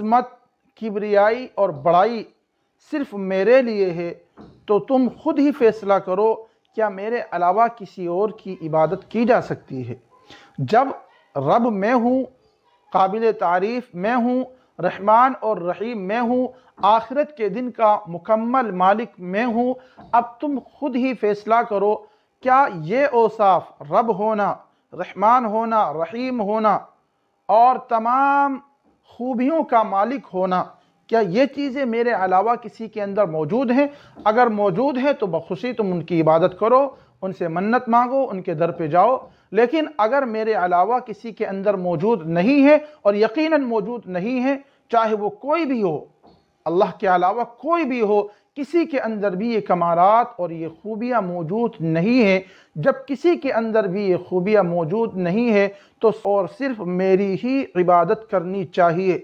अज़मत, किबरियाई और बड़ाई सिर्फ़ मेरे लिए है, तो तुम खुद ही फ़ैसला करो, क्या मेरे अलावा किसी और की इबादत की जा सकती है? जब रब मैं हूँ, काबिल तारीफ़ मैं हूँ, रहमान और रहीम मैं हूँ, आखिरत के दिन का मुकम्मल मालिक मैं हूँ, अब तुम खुद ही फ़ैसला करो, क्या ये औसाफ रब होना, रहमान होना, रहीम होना और तमाम खूबियों का मालिक होना, क्या ये चीज़ें मेरे अलावा किसी के अंदर मौजूद हैं? अगर मौजूद है तो बखुशी तुम उनकी इबादत करो, उनसे मन्नत मांगो, उनके दर पे जाओ। लेकिन अगर मेरे अलावा किसी के अंदर मौजूद नहीं है, और यकीनन मौजूद नहीं है, चाहे वो कोई भी हो, अल्लाह के अलावा कोई भी हो, किसी के अंदर भी ये कमालात और ये खूबियाँ मौजूद नहीं है, जब किसी के अंदर भी ये खूबियाँ मौजूद नहीं है तो और सिर्फ मेरी ही इबादत करनी चाहिए।